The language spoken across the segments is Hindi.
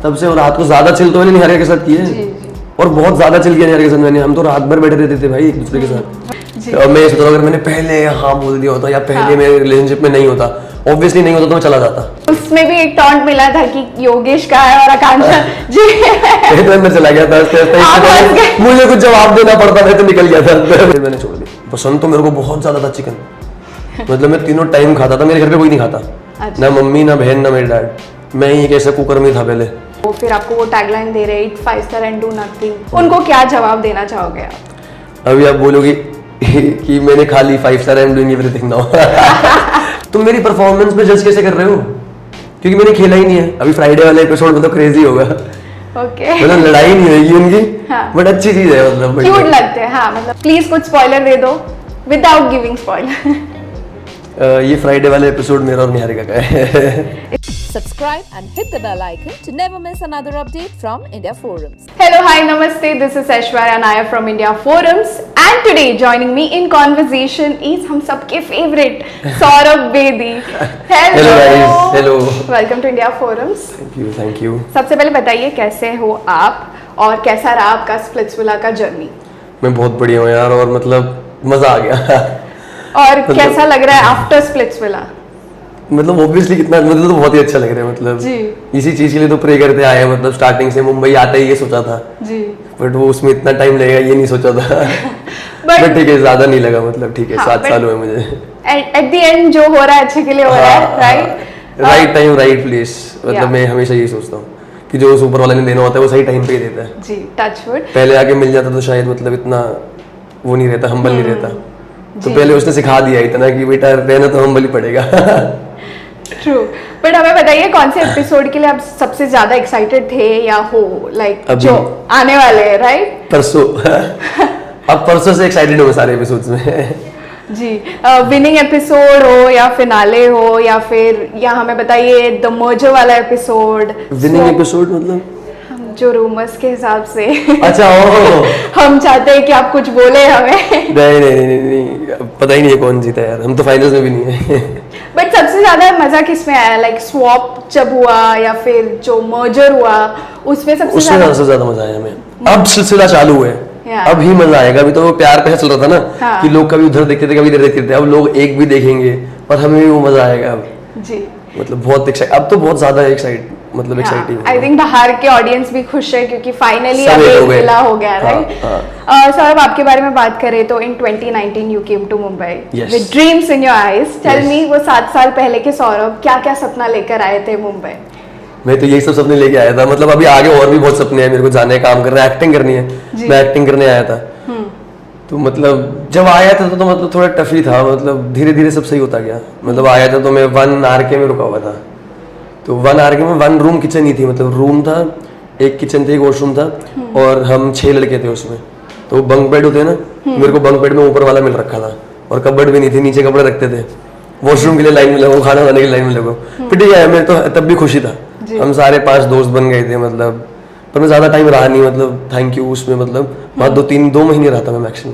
तब से रात को ज्यादा चिल तो मैंने निहारिका के साथ की है और बहुत ज्यादा चिल किया निहारिका के साथ मैंने। हम तो रात भर बैठे रहते थे भाई एक दूसरे के साथ। अब मैं सोच रहा हूँ अगर मैंने पहले हाँ बोल दिया होता या पहले मेरे रिलेशनशिप में नहीं होता, ऑब्वियसली नहीं होता तो मैं चला जाता। उसमें भी एक टॉन्ट मिला था कि योगेश का है और आकांक्षा जी तो अंदर चला गया था, मुझे कुछ जवाब देना पड़ता था तो निकल गया था, फिर मैंने छोड़ दिया। पसंद तो मेरे को बहुत ज्यादा था चिकन, मतलब मैं तीनों टाइम खाता था, मेरे घर पे कोई नहीं खाता। अच्छा। ना मम्मी ना बहन ना मेरे डैड, मैं ही एक ऐसा कुकर में था पहले। तो फिर आपको वो टैगलाइन दे रहे 5 स्टार एंड डू नथिंग, उनको क्या जवाब देना चाहोगे आप? अभी आप बोलोगे कि मैंने खा ली 5 star, I am doing everything now. तुम मेरी परफॉर्मेंस पे जज कैसे कर रहे हो? क्योंकि मैंने खेला ही नहीं है। अभी फ्राइडे वाला एपिसोड में तो क्रेजी होगा। ओके मतलब लड़ाई नहीं होगी उनकी, बट अच्छी चीज है, मतलब क्यूट लगते हैं। हाँ मतलब प्लीज कुछ स्पॉइलर दे दो विदाउट गिविंग स्पॉइलर। ये फ्राइडे वाला एपिसोड मेरा और निहारिका का है। Subscribe and hit the bell icon to never miss another update from India Forums. Hello, hi, namaste. This is Aishwarya Nair from India Forums, and today joining me in conversation is हम सबके favorite Saurabh Bedi. Hello guys, hello. Welcome to India Forums. Thank you. सबसे पहले बताइए कैसे हो आप और कैसा रहा आपका स्प्लिट्सविला का जर्नी? मैं बहुत बढ़िया हूँ यार, और मतलब मजा आ गया। और कैसा लग रहा है आफ्टर स्प्लिट्सविला? मतलब ऑब्वियसली कितना, मतलब तो बहुत ही अच्छा लग रहा है। मतलब जी। इसी चीज के लिए तो प्रे करते आए हैं, मतलब स्टार्टिंग से मुंबई आते ही ये सोचा था जी, बट वो उसमें इतना टाइम लगेगा ये नहीं सोचा था। बट ठीक है, ज्यादा नहीं लगा, मतलब ठीक है। 7 साल हुए मुझे। एट द एंड जो हो रहा है अच्छे के लिए हो रहा है, right? Right time right place, मतलब मैं हमेशा यही सोचता हूँ कि जो ऊपर वाले ने देना होता है वो सही टाइम पे ही देता है। जी, टच वुड। पहले आके मिल जाता तो शायद मतलब इतना वो नहीं रहता, हम्बल नहीं रहता। तो पहले उसने सिखा दिया इतना कि बेटा रहना तो हम्बल ही पड़ेगा। ट्रू। बट हमें बताइए कौन से एपिसोड के लिए आप सबसे ज्यादा एक्साइटेड थे या हो, लाइक जो आने वाले हैं, राइट? परसों। अब परसों से एक्साइटेड हूँ सारे एपिसोड्स में। जी, विनिंग एपिसोड हो या फिनाले हो या फिर या हमें बताइए द मर्जर वाला एपिसोड। विनिंग एपिसोड मतलब जो रूमर्स के हिसाब से। अच्छा ओ। हम चाहते हैं कि आप कुछ बोले हमें। नहीं, पता ही नहीं है कौन जीता यार, हम तो फाइनल्स में भी नहीं है। बट सबसे ज्यादा मजा किसमें आया, लाइक स्वैप जब हुआ या फिर जो मर्जर हुआ उसमें सबसे ज्यादा मजा आया हमें। अब सिलसिला चालू है, अब ही मजा आएगा। अभी तो वो प्यार पे चल रहा था ना कि लोग कभी उधर देखते थे कभी इधर देखते थे, अब लोग एक भी देखेंगे और हमें भी वो मजा आएगा अब जी। मतलब बहुत अब तो बहुत ज्यादा एक्साइटिंग। आई थिंक बाहर के ऑडियंस भी खुश है क्योंकि फाइनली अब एक मिला हो गया, राइट? सौरभ, आपके बारे में बात करें तो in 2019 you came to Mumbai with dreams in your eyes. Tell me, वो 7 साल पहले के सौरभ क्या क्या सपना लेकर आए थे मुंबई? मैं तो यही सब सपने लेके आया था। मतलब अभी आगे और भी बहुत सपने हैं मेरे को, जाने काम करना है, एक्टिंग करनी है। मैं एक्टिंग करने आया था। तो मतलब जब आया था तो मतलब थोड़ा टफ ही था, मतलब धीरे धीरे सब सही होता गया। मतलब आया था तो मैं 1 RK में रुका हुआ था, तो 1 RK में 1 रूम किचन ही थी। मतलब रूम था, एक किचन थी, एक वॉशरूम था और हम 6 लड़के थे उसमें। तो बंक बेड होते हैं ना, मेरे को बंक बेड में ऊपर वाला मिल रखा था और कबर्ड भी नहीं थी, नीचे कपड़े रखते थे। वॉशरूम के लिए लाइन में लगो, खाना खाने की लाइन में लगो। फिर ठीक है, मेरे तो तब भी खुशी था। हम सारे 5 दोस्त बन गए थे, मतलब पर मैं ज्यादा टाइम रहा नहीं, मतलब थैंक यू उसमें, मतलब वहाँ 2 महीने रहा था मैं मैक्सिमम।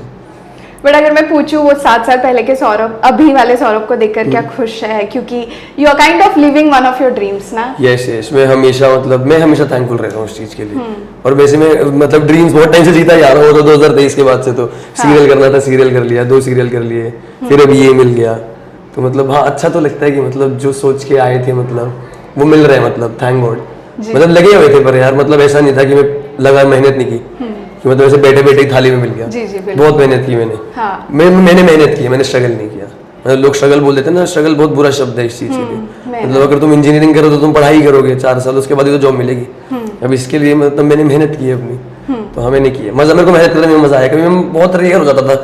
बट अगर मैं पूछूं वो 7 साल पहले के सौरभ अभी वाले सौरभ को देखकर क्या खुश है, क्योंकि you are kind of living one of your dreams ना? यस, मैं हमेशा थैंकफुल रहता हूँ उस चीज के लिए। और वैसे मैं मतलब ड्रीम्स बहुत टाइम से जीता जा रहा हूँ। तो 2023 के बाद से तो सीरियल करना था, सीरियल कर लिया, 2 सीरियल कर लिए, फिर अभी ये मिल गया। तो मतलब हाँ, अच्छा तो लगता है कि मतलब जो सोच के आए थे मतलब वो मिल रहा है, मतलब थैंक गॉड। मतलब लगे हुए थे पर यार, मतलब ऐसा नहीं था कि मैं लगा मेहनत नहीं की, मतलब ऐसे बैठे बैठे थाली में मिल गया। जी, बहुत मेहनत की मैंने। मैंने मेहनत की, मैंने स्ट्रगल नहीं किया। मतलब लोग स्ट्रगल बोल देते हैं ना, स्ट्रगल बहुत बुरा शब्द है इस चीज के लिए। मतलब अगर तुम इंजीनियरिंग करो तो तुम पढ़ाई करोगे 4 साल, उसके बाद ही तो जॉब मिलेगी। अब इसके लिए मतलब मैंने मेहनत की है अपनी, तो हमें नहीं की है मजा। मेरे को मेहनत करने में मजा आया। कभी मैं बहुत रेयर हो जाता था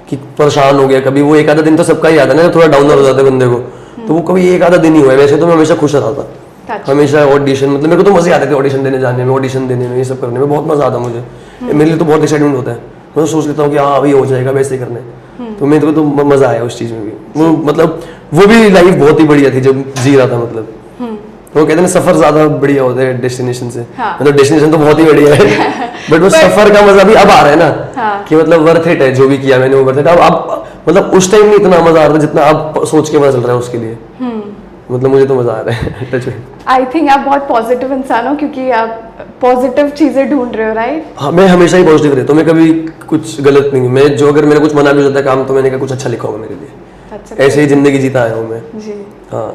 कि परेशान हो गया, कभी वो एक आधा दिन तो सबका ही आता है ना, थोड़ा डाउनर हो जाता है बंदे को, तो वो कभी एक आधा दिन ही हुआ। वैसे तो मैं हमेशा खुश रहता था, हमेशा ऑडिशन, मतलब मेरे को तो मजे आते थे ऑडिशन देने जाने में, ऑडिशन देने में, ये सब करने में बहुत मजा आता मुझे। मेरे लिए तो बहुत एक्साइटमेंट होता है। मैं सोच लेता हूँ कि हाँ अभी हो जाएगा वैसे करने, तो मेरे को तो मजा आया उस चीज में भी। वो मतलब वो भी लाइफ बहुत ही बढ़िया थी जब जी रहा था। मतलब वो कहते हैं सफर ज्यादा बढ़िया होता है डेस्टिनेशन से। मतलब डेस्टिनेशन तो बहुत ही बढ़िया है बट वो सफर का मजा भी अब आ रहा है ना कि मतलब वर्थ इट है जो भी किया मैंने, वो वर्थ इट। अब मतलब उस टाइम नहीं इतना मजा आ रहा था जितना अब सोच के पता चल रहा है उसके लिए। मतलब मुझे तो मजा आ रहा है टच में। आई थिंक आप बहुत पॉजिटिव इंसान हो क्योंकि आप पॉजिटिव चीजें ढूंढ रहे हो, राइट? हाँ, मैं हमेशा ही पॉजिटिव रहता हूँ, मैं कभी कुछ गलत नहीं, मैं जो अगर मेरा कुछ मना भी हो जाता है काम तो मैंने कहा कुछ अच्छा लिखा होगा मेरे लिए, ऐसे ही जिंदगी जीता आया हूँ मैं जी। हाँ।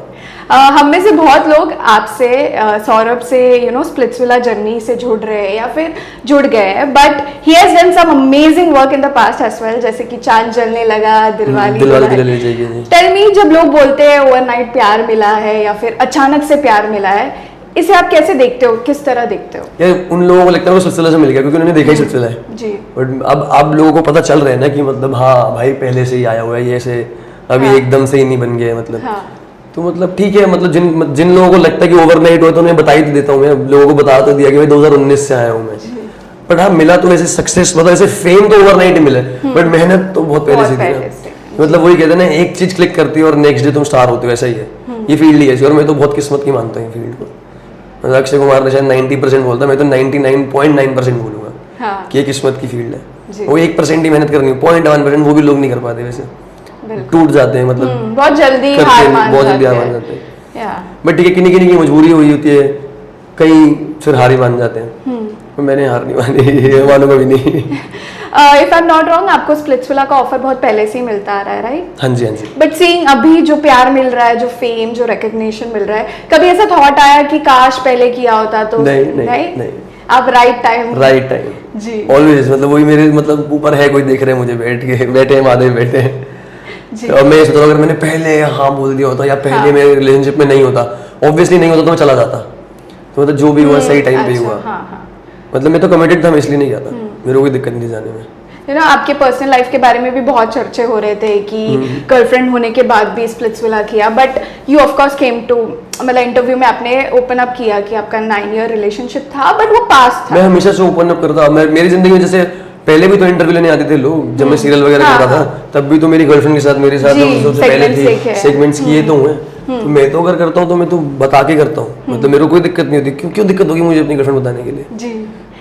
हम में से बहुत लोग आपसे सौरभ से स्प्लिट्सविला जर्नी से जुड़ रहे हैं या फिर जुड़ गए हैं, but he has done some amazing work in the past as well, जैसे कि चांद जलने लगा, दिलवाले ले जाएगी। टेल मी, जब लोग बोलते हैं ओवरनाइट प्यार मिला है या फिर अचानक से प्यार मिला है, इसे आप कैसे देखते हो, किस तरह देखते हो? यार उन लोगों को लगता है वो सिलसिला से मिल गया क्योंकि उन्होंने देखा ही सिलसिला है जी। बट अब लोगों को पता चल रहा है ना कि मतलब हाँ भाई पहले से ही आया हुआ है ये, ऐसे अभी एकदम से ही नहीं बन गया मतलब। तो मतलब ठीक है, मतलब जिन लोगों को लगता है कि ओवरनाइट हुआ तो उन्हें बता ही तो देता हूँ, मैं लोगों को बता तो दिया कि भाई 2019 से आया हूँ मैं। बट हाँ मिला तो वैसे सक्सेस, मतलब ऐसे फेम तो ओवरनाइट ही मिला, बट मेहनत तो बहुत पहले से थी ना। मतलब वही कहते हैं ना, एक चीज क्लिक करती है और नेक्स्ट डे तुम स्टार होते हो, ऐसा ही है ये फील्ड ही ऐसी। और मैं तो बहुत किस्मत की मानता हूँ फील्ड को। मतलब अक्षय कुमार ने शायद 90% बोलता, मैं तो 99.9% बोलूंगा कि ये किस्मत की फील्ड है। वो 1% ही मेहनत करनी है, 0.1% वो भी लोग नहीं कर पाते, वैसे टूट जाते हैं, मतलब बहुत जल्दी हार मान जाते हैं। बट ठीक है, किन्हीं किन्हीं की मजबूरी हुई होती है, कई फिर हार ही मान जाते हैं। तो मैंने हार नहीं मानी, मानूंगा भी नहीं। If I am not wrong, आपको स्प्लिट्सविला का ऑफर बहुत पहले से ही मिलता आ रहा है, राइट? हाँ जी, हाँ जी। बट सीइंग अभी जो प्यार मिल रहा है, जो फेम, जो रिकॉग्निशन मिल रहा है, कभी ऐसा थॉट आया कि काश पहले किया होता तो? नहीं। आप राइट टाइम जी ऑलवेज, मतलब वही मेरे मतलब ऊपर है, कोई देख रहे हैं मुझे बैठे हैं महादेव बैठे हैं। तो मैं सोचता हूँ अगर मैंने पहले हाँ बोल दिया होता या पहले मेरे रिलेशनशिप में नहीं होता, ऑब्वियसली नहीं होता तो मैं चला जाता। तो मतलब जो भी हुआ सही टाइम पे हुआ। मतलब मैं तो कमिटेड था, मैं इसलिए नहीं गया था, मेरे को कोई दिक्कत नहीं जाने में। आपके पर्सनल लाइफ के बारे में भी बहुत चर्चे हो रहे थे कि गर्लफ्रेंड होने के बाद भी स्प्लिट्सविला किया, but you of course came to, मतलब इंटरव्यू में आपने ओपन अप किया कि आपका 9 ईयर रिलेशनशिप था, बट वो पास था। मैं हमेशा से ओपन अप करता, मेरी जिंदगी में जैसे पहले भी तो इंटरव्यू लेने आते थे लोग, जब मैं सीरियल वगैरह कर रहा था तब भी तो मेरी गर्लफ्रेंड के साथ मेरे साथ सबसे पहले थी, सेगमेंट्स किए तो हुए। तो मैं तो अगर करता हूँ तो मैं तो बता के करता हूँ, मतलब मेरे को कोई दिक्कत नहीं होती। क्यों दिक्कत होगी मुझे अपनी गर्लफ्रेंड बताने के लिए? जी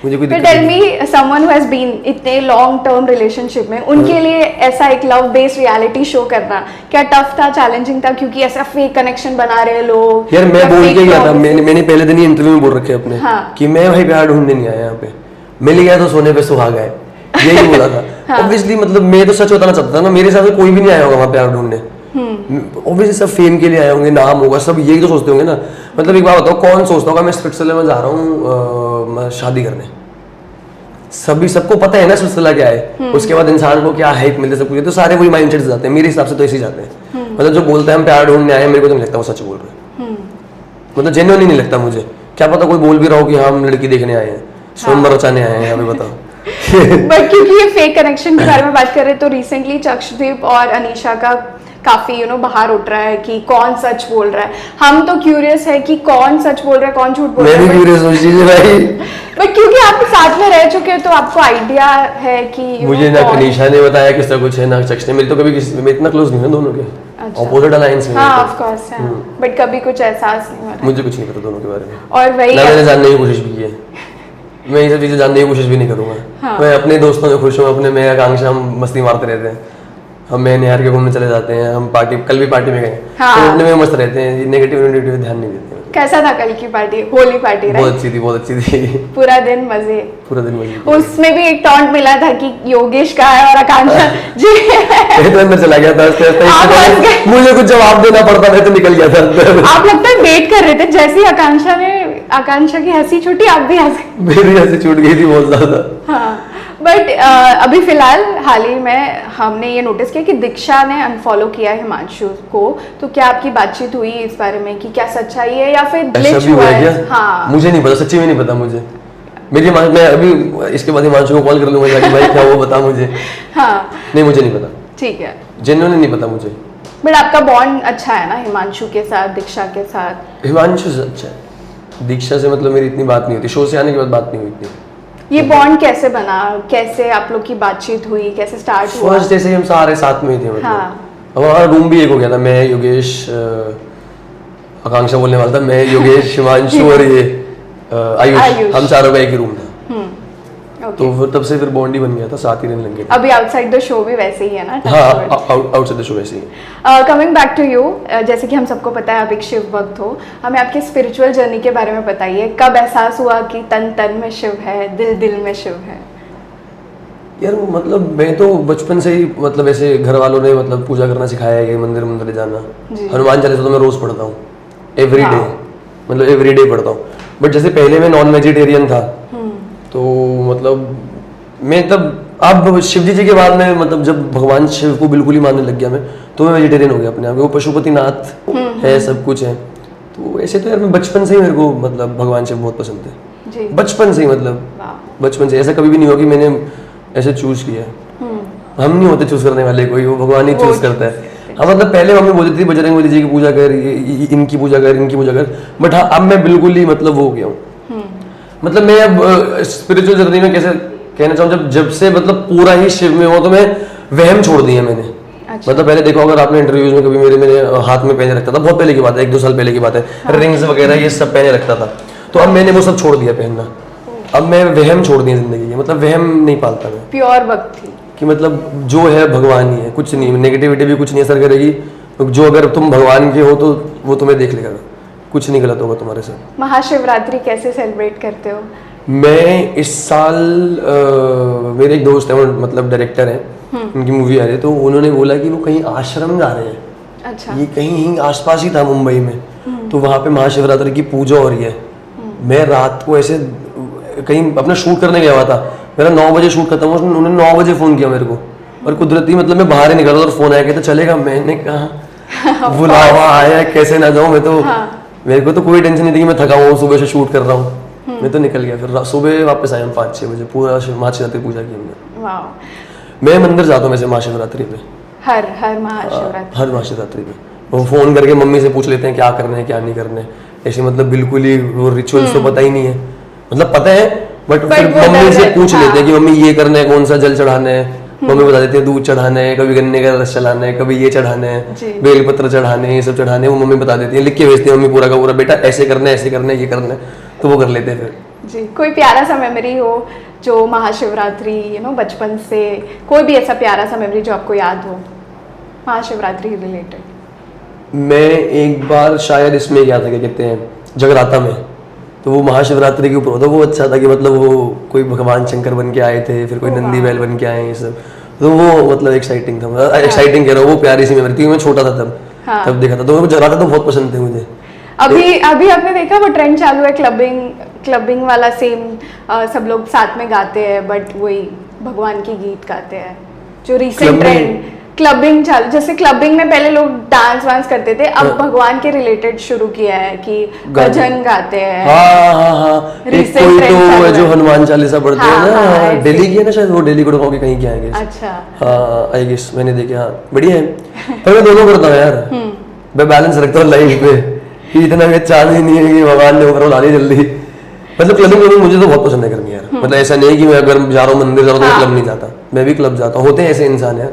मुझे कोई दिक्कत tell me, someone who has been इतने लॉन्ग टर्म रिलेशनशिप में, उनके लिए ऐसा एक लव बेस्ड रियलिटी शो करना क्या टफ था, चैलेंजिंग था? क्योंकि ऐसा फेक कनेक्शन बना रहे लोग। यार मैं बोल के गया था, मैंने पहले दिन ही इंटरव्यू में बोल रखे अपने कि मैं भाई प्यार ढूंढने नहीं आया, यहाँ पे मिल गया तो सोने पे सुहागा है, यही बोला था। ऑब्वियसली मतलब मैं तो सच बताना चाहता था ना, मेरे साथ कोई भी नहीं आया होगा वहाँ प्यार ढूंढने। ऑब्वियसली सब फेम के लिए आए होंगे, नाम होगा, सब यही तो सोचते होंगे ना। मतलब एक बात बताओ, कौन सोचता होगा मैं स्विट्जरलैंड में जा रहा हूँ शादी करने? सबको पता है ना सिलसिला क्या है, उसके बाद इंसान को क्या हाइप मिलती है, सब कुछ, तो सारे वही माइंडसेट जाते हैं। मेरे हिसाब से तो ऐसे ही जाते हैं। मतलब जो बोलते हैं हम प्यार ढूंढने आए, मेरे को तो नहीं लगता वो सच बोल रहे हैं। मतलब जेन्युइन नहीं लगता मुझे। क्या पता कोई बोल भी रहा हो कि हम लड़की देखने आए हैं, स्वयंवर रचाने आए हैं, हमें बताओ। बट क्योंकि ये फेक कनेक्शन के बारे में बात कर रहे हैं, तो रिसेंटली चक्षदीप और अनीशा का काफी बाहर उठ रहा है कि कौन सच बोल रहा है। हम तो क्यूरियस है कि कौन सच बोल रहा है, कौन झूठ बोल रहा है। मैं भी क्यूरियस हूं चीज़ भाई। बट क्योंकि आप साथ में रह चुके हैं तो आपको आइडिया है कि मुझे ना अनीशा ने बताया किस तरह कुछ है, ना चक्ष ने। मेरी तो कभी मैं इतना क्लोज नहीं हूं दोनों के, ऑपोजिट अलायंस में। हां ऑफ कोर्स है, बट कभी कुछ एहसास नहीं हुआ। मुझे कुछ नहीं पता दोनों के बारे में, और वही ना मैंने जानने की कोशिश भी की है। मैं ये सब चीजें जानने की कोशिश भी नहीं करूंगा। मैं अपने दोस्तों में खुश हूँ, अपने में आकांक्षा, हम मस्ती मारते रहते हैं। हम मैं निहार के घूमने चले जाते हैं, हम पार्टी, कल भी पार्टी में गए, तो अपने में मस्त रहते हैं, नेगेटिव ध्यान नहीं देते। कैसा था कल की पार्टी, होली पार्टी? बहुत अच्छी थी, बहुत अच्छी थी। पूरा दिन मजे, पूरा दिन मजे। उसमें भी एक टॉन्ट मिला था कि योगेश का है और आकांक्षा जी तो अंदर चला गया था, मुझे कुछ जवाब देना पड़ता, मैं तो निकल गया था अंदर। आप लगता है वेट कर रहे थे, जैसे ही आकांक्षा की हंसी छूटी आप भी हंसे। मेरी हंसी छूट गई थी बहुत ज्यादा। हाँ, बट अभी फिलहाल हाल ही में हमने ये नोटिस किया कि दीक्षा ने अनफॉलो किया है हिमांशु को, तो क्या आपकी बातचीत हुई इस बारे में कि क्या सच्चाई है या फिर ग्लिच हुआ है? हाँ, मुझे नहीं पता, सच्ची में नहीं पता मुझे। मैं अभी इसके बाद हिमांशु को कॉल कर लूंगा जाके, भाई क्या वो बता मुझे। हाँ, नहीं मुझे नहीं पता, ठीक है, जेन्युइनली नहीं पता मुझे। बट आपका बॉन्ड अच्छा है ना हिमांशु के साथ, दीक्षा के साथ? हिमांशु से अच्छा है, दीक्षा से मतलब मेरी इतनी बात नहीं होती, शो से आने के बाद बात नहीं हुई इतनी। ये बॉन्ड कैसे बना, कैसे आप लोग की बातचीत हुई, कैसे स्टार्ट हुआ? फर्स्ट जैसे हम सारे साथ में ही थे, मतलब हाँ। हमारा रूम भी एक हो गया था, मैं योगेश, आकांक्षा बोलने वाला था, मैं योगेश, हिमांशु और ये आयुष, हम चारों का एक ही रूम था। तो फिर तब से फिर बॉन्ड ही बन गया था, साथ ही रहने लग गए थे। अभी आउटसाइड द शो भी वैसे ही है ना? हाँ, आउटसाइड द शो वैसे ही है। कमिंग बैक टू यू, जैसे कि हम सबको पता है आप एक शिव भक्त हो, हमें आपकी स्पिरिचुअल जर्नी के बारे में बताइए। कब एहसास हुआ कि तन तन में शिव है, दिल दिल में शिव है? यार मतलब मैं तो बचपन से ही मतलब ऐसे घर वालों ने मतलब पूजा करना सिखाया है, मंदिर मंदिर जाना। हनुमान चालीसा तो मैं रोज पढ़ता हूँ, एवरी डे, मतलब एवरी डे पढ़ता हूँ। बट जैसे पहले मैं नॉन वेजिटेरियन था, तो मतलब मैं तब, अब शिव जी के बाद में मतलब जब भगवान शिव को बिल्कुल ही मानने लग गया मैं, तो मैं वेजिटेरियन हो गया अपने आप। वो पशुपतिनाथ है, सब कुछ है। तो ऐसे तो यार मैं बचपन से ही, मेरे को मतलब भगवान शिव बहुत पसंद है, बचपन से ही, मतलब बचपन से। ऐसा कभी भी नहीं हुआ कि मैंने ऐसे चूज किया है। हम नहीं होते चूज करने वाले, कोई वो भगवान ही चूज करता है। हाँ मतलब पहले मम्मी बोलती थी बजरंग बली जी की पूजा कर, इनकी पूजा कर, इनकी पूजा कर, बट हाँ अब मैं बिल्कुल ही मतलब वो हो गया हूँ। मतलब मैं अब स्पिरिचुअल जर्नी में कैसे कहना चाहूँ, जब से मतलब पूरा ही शिव में हो, तो मैं वहम छोड़ दिया मैंने। अच्छा। मतलब पहले देखो अगर आपने इंटरव्यूज में कभी मेरे हाथ में पहने रखता था, बहुत पहले की बात है, 1-2 साल पहले की बात है, रिंग्स वगैरह ये सब पहने रखता था। तो अब मैंने वो सब छोड़ दिया पहनना। अब मैं वहम छोड़ दिया जिंदगी में, मतलब वहम नहीं पालता मैं। प्योर भक्ति कि मतलब जो है भगवान ही है, कुछ नहीं, नेगेटिविटी भी कुछ नहीं असर करेगी। जो अगर तुम भगवान के हो तो वो तुम्हें देख लेगा, कुछ नहीं गलत होगा तुम्हारे साथ। महाशिवरात्रि कैसे सेलिब्रेट करते हो? मैं इस साल मेरे एक दोस्त है, वो मतलब डायरेक्टर है, उनकी मूवी आ रही है, तो उन्होंने बोला कि वो कहीं आश्रम जा रहे हैं। अच्छा। ये कहीं आसपास ही था मुंबई में, तो वहाँ पे महाशिवरात्रि की पूजा हो रही है। मैं रात को ऐसे कहीं अपना शूट करने गया हुआ था, मेरा 9 बजे शूट खत्म हुआ, उन्होंने 9 बजे फोन किया मेरे को, और कुदरती मतलब मैं बाहर ही निकला था और फोन आया, कहते चलेगा? मैंने कहा बुलावा आया, कैसे ना जाऊँ मैं तो। मेरे को तो कोई टेंशन नहीं थी कि मैं थका हुआ, सुबह से शूट कर रहा हूँ, मैं तो निकल गया। फिर सुबह वापस आया हम 5-6 बजे, पूरा महाशिवरात्रि पूजा की हमने। मैं मंदिर जाता हूँ वैसे महाशिवरात्रि पे, हर महाशिवरात्रि, हर महाशिवरात्रि पे। वो फोन करके मम्मी से पूछ लेते हैं क्या करना है क्या नहीं करना है, ऐसे मतलब बिल्कुल ही वो रिचुअल्स तो पता ही नहीं है, मतलब पता है बट फिर मम्मी से पूछ लेते हैं कि मम्मी ये करना है, कौन सा जल चढ़ाना है। मम्मी बता देती है दूध चढ़ाना है, कभी गन्ने का रस चढ़ाना है, कभी ये चढ़ाना है, बेलपत्र चढ़ाने, ये सब चढ़ाने हैं। वो मम्मी बता देती है, लिख के भेजती है मम्मी पूरा का पूरा, बेटा ऐसे करना है, ऐसे करना है, ये करना है, तो वो कर लेते हैं फिर। जी, कोई प्यारा सा मेमोरी हो जो महाशिवरात्रि बचपन से, कोई भी ऐसा प्यारा सा मेमोरी जो आपको याद हो महाशिवरात्रि रिलेटेड? मैं एक बार शायद इसमें गया था, क्या कहते हैं, जगराता में, तो वो महाशिवरात्रि के ऊपर होता, वो अच्छा था कि मतलब वो कोई भगवान शंकर बन के आए थे, फिर कोई नंदी बैल बन के आए, ये सब, तो वो मतलब एक्साइटिंग था। एक्साइटिंग कह रहा हूँ, वो प्यारी सी मेमोरी थी। मैं छोटा था तब देखा था, तो जगराता तो बहुत पसंद थे मुझे। अभी आपने देखा वो ट्रेंड चालू है, क्लबिंग वाला, सेम सब लोग साथ में गाते हैं बट वही भगवान की गीत गाते हैं, जो रीसेंट ट्रेंड क्लबिंग चालू। जैसे क्लबिंग में पहले लोग डांस वांस करते थे, अब भगवान के रिलेटेड शुरू किया है कि भजन गाते हैं। हाँ। एक कोई तो जो हनुमान चालीसा पढ़ते हैं ना, दिल्ली की है ना शायद, वो दिल्ली गुड़गांव के कहीं क्या है। अच्छा। हाँ आई गेस, मैंने देखा। हाँ बढ़िया है, पर मैं दोनों करता हूँ यार, मैं बैलेंस रखता हूँ लाइफ पे, कि इतना मैं चाह ही नहीं है कि भगवान ने ऊपर उड़ा ली जल्दी। मतलब क्लबिंग मुझे तो बहुत पसंद है करनी यार। मतलब ऐसा नहीं कि मैं अगर जा रहा हूँ मंदिर जा रहा हूँ तो क्लब नहीं जाता, मैं भी क्लब जाता हूँ। होते हैं ऐसे इंसान यार,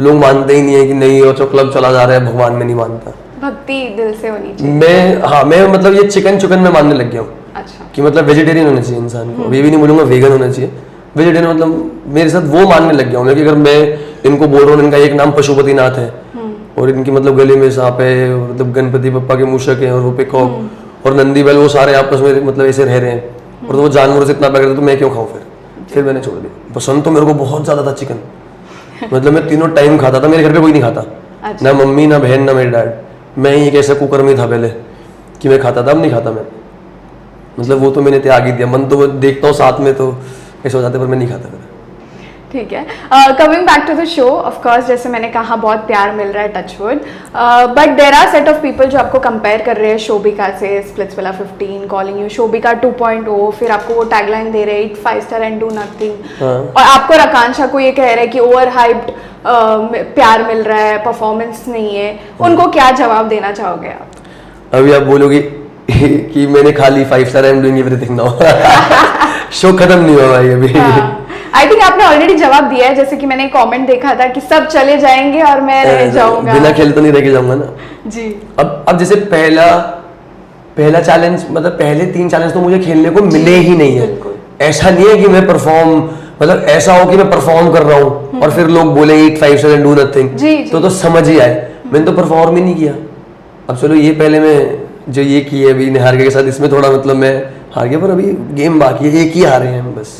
लोग मानते ही नहीं है कि नहीं और जो क्लब चला जा रहा है, भगवान में नहीं मानता। भक्ति दिल से होनी चाहिए। मैं मतलब ये चिकन में मानने लग गया हूँ। अच्छा। कि मतलब वेजिटेरियन होना चाहिए इंसान को, ये भी नहीं बोलूंगा वेगन होना चाहिए, वेजिटेरियन मतलब मेरे साथ वो मानने लग गया हूँ मैं कि अगर मैं इनको बोल रहा हूँ, इनका एक नाम पशुपतिनाथ है और इनकी मतलब गले में सांप है, मतलब गणपति बप्पा के मूषक है, और वो पिकॉक और नंदी बैल, वो सारे आपस में मतलब ऐसे रह रहे हैं, और वो जानवरों से इतना प्यार करते तो मैं क्यों खाऊं फिर मैंने छोड़ दिया। पसंद तो मेरे को बहुत ज्यादा था चिकन, मतलब मैं तीनों टाइम खाता था, मेरे घर पे कोई नहीं खाता। अच्छा। ना मम्मी, ना बहन, ना मेरे डैड, मैं ही एक ऐसा कुकर्मी था पहले कि मैं खाता था, अब नहीं खाता मैं, मतलब वो तो मैंने त्याग ही दिया। मन तो देखता हूँ साथ में तो ऐसे हो जाते, पर मैं नहीं खाता। ठीक है, coming back to the show, of course जैसे मैंने कहा बहुत प्यार मिल रहा है, touchwood, but there are set of people जो आपको कंपेयर कर रहे हैं शोभिका से, स्प्लिट्सविला 15, कॉलिंग यू शोभिका 2.0, फिर आपको वो टैगलाइन दे रहे हैं 8 5 स्टार एंड डू नथिंग, और आपको रकांशा को ये कह रहे हैं कि ओवर हाइप्ड प्यार मिल रहा है, परफॉर्मेंस नहीं है। उनको क्या जवाब देना चाहोगे आप? अभी आप बोलोगे कि मैंने खाली 5 star, I am doing everything now, show खत्म नहीं हुआ भाई अभी। आई थिंक आपने ऑलरेडी जवाब दिया है, जैसे कि मैंने कमेंट देखा था कि सब चले जाएंगे और मैं रह जाऊंगा। बिना खेल तो नहीं रह के जाऊंगा ना जी। अब जैसे पहला चैलेंज, मतलब पहले 3 चैलेंज तो मुझे खेलने को मिले ही नहीं है, ऐसा नहीं है कि मैं परफॉर्म, मतलब ऐसा हो कि मैं परफॉर्म कर रहा हूँ और फिर लोग बोले ईट 5 स्टार एंड डू नथिंग, तो समझ ही आए। मैंने तो परफॉर्म ही नहीं किया। अब चलो ये पहले मैं जो ये की है अभी निहारिका के साथ, इसमें थोड़ा मतलब मैं हार गया, पर अभी गेम बाकी है, एक ही हारे हैं हम बस।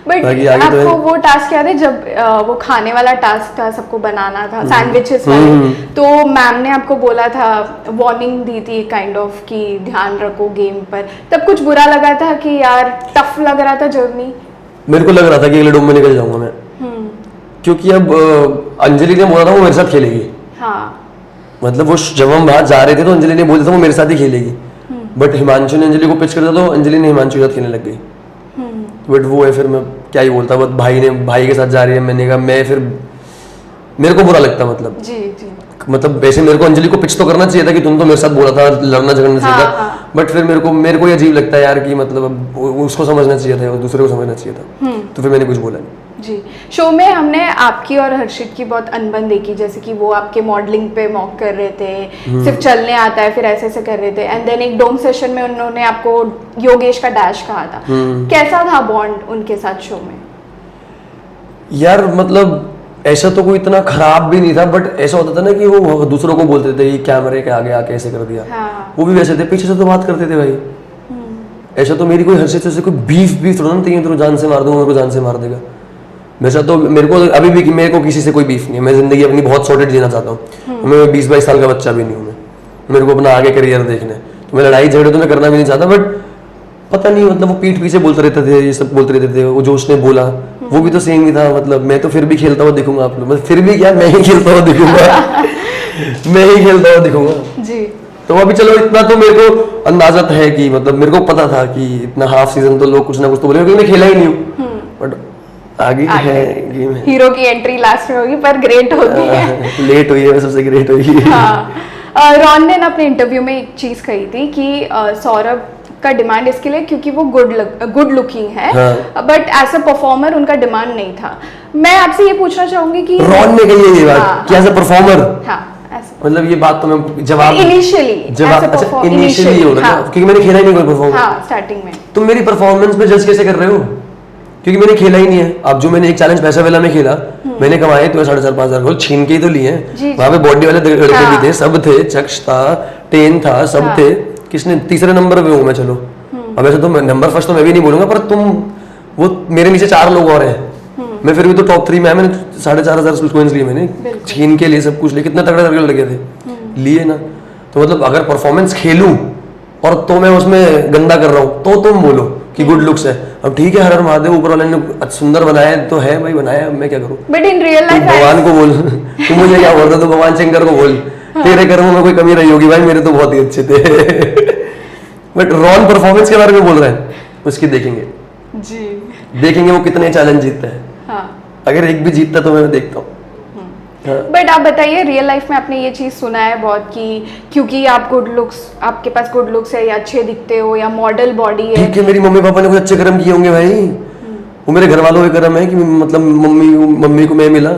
बट आपको वो टास्क याद है जब वो खाने वाला टास्क था, सबको बनाना था सैंडविचेस वाले, तो मैम ने आपको बोला था, वार्निंग दी थी काइंड ऑफ कि ध्यान रखो गेम पर, तब कुछ बुरा लगा था कि यार टफ लग रहा था जर्नी? मेरे को लग रहा था कि अगले डोम में निकल जाऊंगा मैं, क्योंकि अब अंजलि ने बोला था वो मेरे साथ खेलेगी। हाँ, मतलब वो जब हम बाहर जा रहे थे तो अंजलि ने बोला था वो मेरे साथ ही खेलेगी, बट हिमांशु ने अंजलि को पिच कर दिया तो अंजलि ने हिमांशु के साथ खेलने लग गई। बट वो है, फिर मैं क्या ही बोलता, बट भाई के साथ जा रही है, मैंने कहा मैं फिर मेरे को बुरा लगता, मतलब जी मतलब वैसे मेरे को अंजलि को पिच तो करना चाहिए था कि तुम तो मेरे साथ बोला था, लड़ना झगड़ना चाहिए था, बट फिर मेरे को ये अजीब लगता है यार कि मतलब अब उसको समझना चाहिए था, दूसरे को समझना चाहिए था, तो फिर मैंने कुछ बोला नहीं। जी, शो में हमने आपकी और हर्षित की बहुत अनबन देखी, जैसे कि वो आपके मॉडलिंग पे मॉक कर रहे थे, सिर्फ चलने आता है, फिर ऐसे ऐसे कर रहे थे, एंड देन एक डोम सेशन में उन्होंने आपको योगेश का डैश कहा था। कैसा था बॉन्ड उनके साथ शो में? यार मतलब ऐसा तो कोई इतना खराब भी नहीं था, बट ऐसा होता था ना कि वो दूसरों को बोलते थे ये कैमरे के आगे आके ऐसे कर दिया। वो भी वैसे थे, पीछे से तो बात करते थे भाई। ऐसा तो मेरी कोई हर्षित से कोई बीफ थोड़ा ना चाहिए, तो जान से मार दूंगा, मेरे को जान से मार देगा। वैसा तो मेरे को अभी भी मेरे को किसी से कोई बीफ नहीं है, मैं जिंदगी अपनी बहुत सॉर्टेड जीना चाहता हूँ। मैं 20-22 साल का बच्चा भी नहीं हूँ, मेरे को अपना आगे करियर देखना है, तो मैं लड़ाई झगड़े तो मैं करना भी नहीं चाहता, बट पता नहीं मतलब वो पीठ पीछे बोलते रहते थे, ये सब बोलते रहते थे। वो जोश ने बोला वो भी तो सेम ही था, मतलब मैं तो फिर भी खेलता हुआ दिखूंगा आप लोग, मतलब फिर भी क्या मैं ही खेलता हुआ दिखूंगा मैं ही खेलता हुआ दिखूंगा जी। तो अभी चलो इतना तो मेरे को अंदाजा है कि मतलब मेरे को पता था कि इतना हाफ सीजन तो लोग कुछ ना कुछ तो बोलेंगे, क्योंकि मैं खेला ही नहीं हूँ, बट आगे है गेम है। हीरो की एंट्री लास्ट में होगी पर ग्रेट होती है। लेट हुई है, सबसे ग्रेट हुई है। हाँ, रॉन ने अपने इंटरव्यू में एक चीज कही थी कि सौरभ का डिमांड इसके लिए क्योंकि वो गुड लुकिंग है, बट एज अ परफॉर्मर उनका डिमांड नहीं था। मैं आपसे ये पूछना चाहूंगी कि रॉन ने कही है ये बात कि एज अ परफॉर्मर, मतलब ये बात तो मैं जवाब इनिशियली हो रहा है क्योंकि मैंने खेला ही नहीं कोई परफॉर्मेंस स्टार्टिंग में। तुम मेरी परफॉर्मेंस पे जज कैसे कर रहे हो? क्योंकि मैंने खेला ही नहीं है। अब जो मैंने एक चैलेंज पैसा वाला में खेला, मैंने कमाए तो 4,500 गोल छीन के ही तो लिए हैं। वहां पे बॉडी वाले लड़के भी थे, सब थे, चक्ष था, टेन था, सब थे। किसने तीसरे नंबर पे हूँ मैं, चलो अब ऐसे तो नंबर फर्स्ट तो मैं भी नहीं बोलूंगा, पर तुम वो मेरे नीचे 4 लोग और हैं, मैं फिर भी तो टॉप 3 में। मैंने 4,500 कॉइंस लिए, मैंने छीन के लिए सब कुछ लिए, कितने तगड़े तगड़े लगे थे लिए ना। तो मतलब अगर परफॉर्मेंस खेलूं और तो मैं उसमें गंदा कर रहा हूँ तो तुम बोलो कि गुड लुक्स है। अब ठीक है, हर हर महादेव ऊपर वाले ने सुंदर बनाया तो है भाई, बनाया, अब मैं क्या करूँ? बट इन रियल लाइफ भगवान को बोल तू मुझे क्या बोल रहा, तू भगवान शंकर को बोल, तेरे कर्मों में कोई कमी रही होगी भाई, मेरे तो बहुत ही अच्छे थे। बट रॉन परफॉर्मेंस के बारे में बोल रहे हैं, उसकी देखेंगे जी, देखेंगे वो कितने चैलेंज जीतते हैं। हाँ। अगर एक भी जीतता तो मैं देखता हूँ। बट आप बताइए, रियल लाइफ में आपने ये चीज सुना है बहुत कि क्योंकि आप गुड लुक्स, आपके पास गुड लुक्स है या अच्छे दिखते हो या मॉडल बॉडी है। ठीक है, मेरी मम्मी पापा ने कुछ अच्छे कर्म किए होंगे भाई, वो मेरे घर वालों के कर्म है कि मतलब मम्मी को मैं मिला,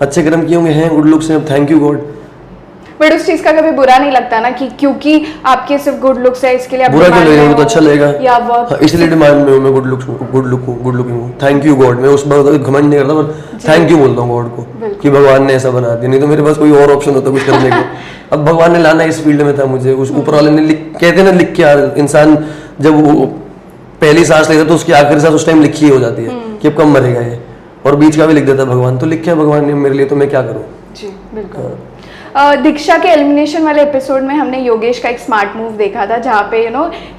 अच्छे कर्म किए होंगे, हैं गुड लुक्स हैं, थैंक यू गॉड। बट उस चीज का कभी बुरा नहीं लगता ना कि क्योंकि आपके सिर्फ गुड लुक्स है इसके लिए आप बुरा क्यों लगेगा? तो अच्छा लगेगा या वर्क, इसलिए डिमांड में हूं मैं, गुड लुकिंग हूं, थैंक यू गॉड। मैं उस बात घमंड नहीं करता, पर थैंक यू बोलता हूं गॉड को कि भगवान ने ऐसा बना दिया, नहीं तो मेरे पास कोई और ऑप्शन होता कुछ करने को। अब भगवान ने लाना इस फील्ड में था मुझे, उस ऊपर वाले ने कहते ना लिख के, इंसान जब वो पहली सांस लेता तो उसकी आखिरी सांस उस टाइम लिखी हो जाती है कि अब कब मरेगा ये, और बीच का भी लिख देता भगवान, तो लिख के भगवान ने मेरे लिए, तो मैं क्या करूँ? जी बिल्कुल। दीक्षा के एलिमिनेशन वाले एपिसोड में हमने योगेश का एक स्मार्ट मूव देखा था, जहाँ पे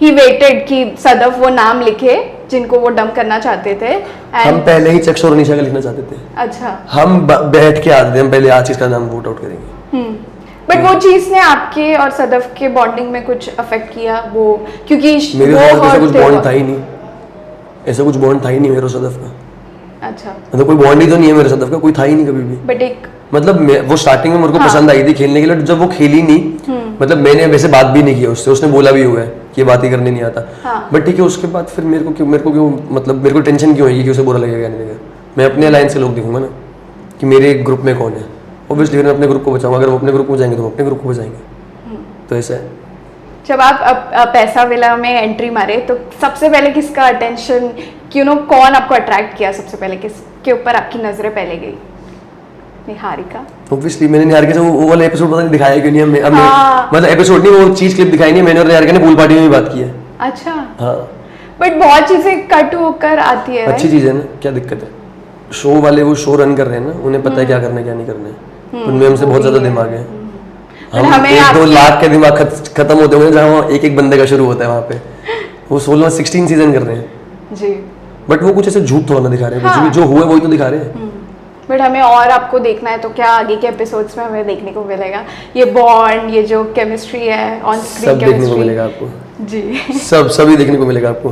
ही वेटेड कि सदफ वो नाम लिखे जिनको वो डंप करना चाहते थे। हम पहले ही चक्ष और निशा का लिखना चाहते थे। अच्छा, हम बैठ के आते थे, हम पहले आज इसका नाम वोट आउट करेंगे। बट वो चीज ने आपके और सदफ के बॉन्डिंग में कुछ अफेक्ट किया वो, क्योंकि मेरे साथ ऐसा कुछ बॉन्ड था ही नहीं, ऐसा कुछ बॉन्ड था ही नहीं मेरे सदफ का। अच्छा, मतलब कोई बॉन्ड ही तो नहीं है मेरे सदफ का, कोई था ही नहीं कभी भी। बट एक मतलब वो स्टार्टिंग में मेरे को पसंद आई थी खेलने के लिए, जब वो खेली नहीं, मतलब मैंने वैसे बात भी नहीं की उससे, उसने बोला भी हुआ है कि ये बात ही करने नहीं आता। बट ठीक है, उसके बाद फिर मेरे को क्यों मतलब मेरे को टेंशन क्यों है कि उसे बुरा लगेगा नहीं लगेगा? मैं अपने अलायंस के लोग देखूंगा ना कि मेरे ग्रुप में कौन है, ऑब्वियसली मैं अपने ग्रुप को बचाऊंगा। अगर वो अपने ग्रुप को जाएंगे तो वो अपने ग्रुप को बचाएंगे, तो ऐसा है। जब आप पैसा विला में एंट्री मारे तो सबसे पहले किसका अटेंशन, कौन आपको अट्रैक्ट किया सबसे पहले, किसके ऊपर आपकी नजरें पहले गई? निहारिका। ऑब्वियसली मैंने निहारिका से वो वाला एपिसोड पता नहीं दिखाया क्यों नहीं मतलब एपिसोड नहीं, वो चीज क्लिप दिखाई नहीं, मैंने और निहारिका ने पूल पार्टी में भी बात की है। अच्छा। हाँ बट बहुत चीजें कट होकर आती है। अच्छी चीज है ना, क्या दिक्कत है? शो वाले वो शो रन कर रहे हैं ना, उन्हें पता है क्या करना है क्या नहीं करना है, उनमें हमसे बहुत ज्यादा दिमाग है। हम 1-2 लाख के दिमाग खत्म होते होंगे जहाँ एक बंदे का शुरू होता है, वहाँ पे वो 16 सीजन कर रहे हैं जी। बट वो कुछ ऐसे झूठ थोड़ा ना दिखा रहे हैं, कुछ भी जो हुआ है वही तो दिखा रहे हैं। बट हमें और आपको देखना है तो क्या आगे के एपिसोड्स में हमें देखने को मिलेगा? ये बॉन्ड, ये जो केमिस्ट्री है ऑन स्क्रीन, सब देखने को मिलेगा आपको जी। सभी देखने को मिलेगा आपको।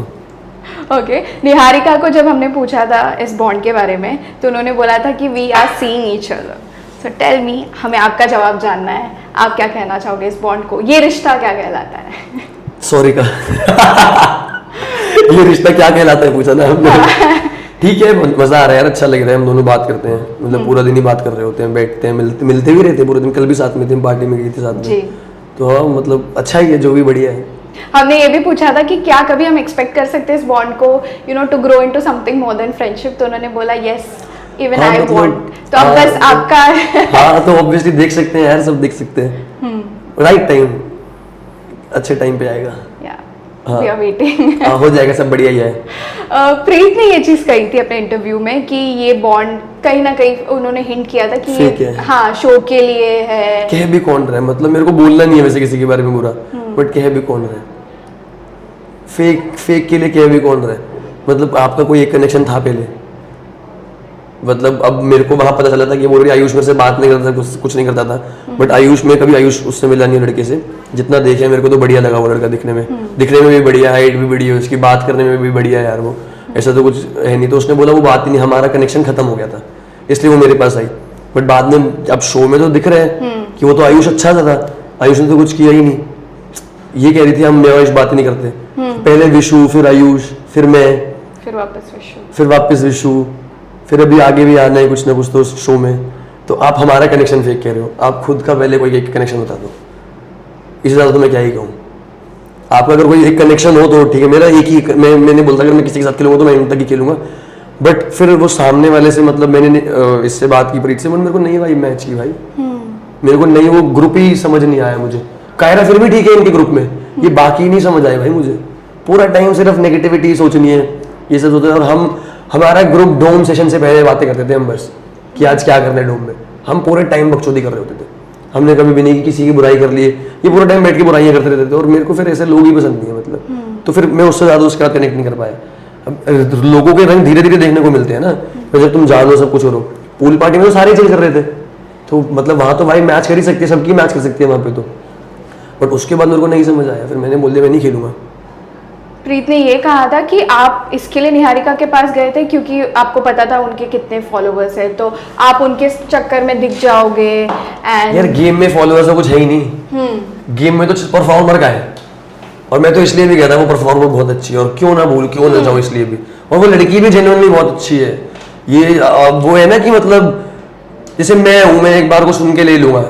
ओके निहारिका को जब हमने पूछा था इस बॉन्ड के बारे में तो उन्होंने बोला था कि we are seeing each other. So tell me, हमें आपका जवाब जानना है, आप क्या कहना चाहोगे इस बॉन्ड को? ये रिश्ता क्या कहलाता है? सॉरी का ये रिश्ता क्या कहलाता है पूछा ना हमने। ठीक है, मजा आ रहा है यार, अच्छा लग रहा है, हम दोनों बात करते हैं, मतलब पूरा दिन ही बात कर रहे होते हैं, बैठते हैं, मिलते भी रहते हैं पूरे दिन। कल भी साथ में थे, पार्टी में गए थे साथ में, तो हाँ मतलब अच्छा ही है, जो भी बढ़िया है। हमने ये भी पूछा था कि क्या कभी हम एक्सपेक्ट कर सकते हैं इस बॉन्ड को to grow into something more than friendship, तो उन्होंने बोला यस इवन आई वांट। तो अब बस आपका हाँ तो ऑब्वियसली देख सकते हैं यार, सब देख सकते हैं, राइट टाइम, अच्छे टाइम पे आएगा। We are waiting. हो जाएगा, सब बढ़िया ही है। प्रीत ने ये चीज कही थी अपने इंटरव्यू में कि ये बॉन्ड कहीं ना कहीं उन्होंने हिंट किया था कि ये हाँ शो के लिए है। कह भी कौन रहा है, मतलब मेरे को बोलना नहीं है वैसे किसी के बारे में बुरा, बट कह भी कौन रहा है, फेक के लिए कह भी कौन रहा है? मतलब आपका कोई एक कनेक्शन था पहले, मतलब अब मेरे को वहां पता चला था कि वो आयुष मेरे से बात नहीं करता था, कुछ नहीं करता था, बट आयुष में कभी आयुष उससे मिला नहीं लड़के से, जितना देखे मेरे को तो बढ़िया लगा वो लड़का, दिखने में भी बढ़िया, हाइट भी बढ़िया, उसकी बात करने में भी बढ़िया यार, वो ऐसा तो कुछ है नहीं। तो उसने बोला वो बात ही नहीं, हमारा कनेक्शन खत्म हो गया था, इसलिए वो मेरे पास आई। बट बाद में अब शो में तो दिख रहा है कि वो तो आयुष अच्छा था, आयुष ने तो कुछ किया ही नहीं। ये कह रही थी हम मैं आयुष बात ही नहीं करते, पहले विशु, फिर आयुष, फिर मैं, फिर वापस विशु, फिर अभी आगे भी आना है कुछ ना कुछ तो शो में। तो आप हमारा कनेक्शन फेक कह रहे हो, आप खुद का पहले कोई एक कनेक्शन बता दो, इससे ज़्यादा तो मैं क्या ही कहूँ। आपका अगर कोई एक कनेक्शन हो तो ठीक है, मेरा एक ही, मैं नहीं बोलता अगर मैं किसी के साथ खेलूंगा तो मैं तक ही खेलूंगा, बट फिर वो सामने वाले से, मतलब मैंने इससे बात की प्रीत से, मेरे को नहीं भाई मैच की भाई, मेरे को नहीं, वो ग्रुप ही समझ नहीं आया मुझे। कायरा फिर भी ठीक है इनके ग्रुप में, ये बाकी नहीं समझ आए भाई मुझे, पूरा टाइम सिर्फ नेगेटिविटी सोचनी है, ये सब होता है। और हमारा ग्रुप डोम सेशन से पहले बातें करते थे हम बस कि आज क्या करना है डोम में, हम पूरे टाइम बकचोदी कर रहे होते थे, हमने कभी भी नहीं की किसी की बुराई कर ली, ये पूरा टाइम बैठ के बुराइयां करते रहते थे, और मेरे को फिर ऐसे लोग ही पसंद नहीं है, मतलब तो फिर मैं उससे ज़्यादा उसके साथ कनेक्ट नहीं कर पाया। अब लोगों के रंग धीरे धीरे देखने को मिलते हैं ना, तो जब तुम जानो सब कुछ हो, पूल पार्टी में तो सारे चिल कर रहे थे, तो मतलब वहाँ तो भाई मैच कर ही सकती है, सबकी मैच कर सकती है वहाँ पे तो, बट उसके बाद मेरे को नहीं समझ आया, फिर मैंने बोल दिया मैं नहीं खेलूंगा। प्रीत ने ये कहा था कि आप इसके लिए निहारिका के पास गए थे क्योंकि आपको पता था उनके कितने फॉलोअर्स हैं, तो आप उनके चक्कर में दिख जाओगे। एंड यार गेम में फॉलोअर्स का कुछ है ही नहीं, गेम में तो परफॉर्मर का है, और मैं तो इसलिए भी गया था, वो परफॉर्मर बहुत अच्छी है और क्यों ना जाऊँ इसलिए भी, और वो लड़की भी जेन्युइनली बहुत अच्छी है। ये वो है ना कि मतलब जैसे मैं हूँ, मैं एक बार को सुन के ले लूंगा,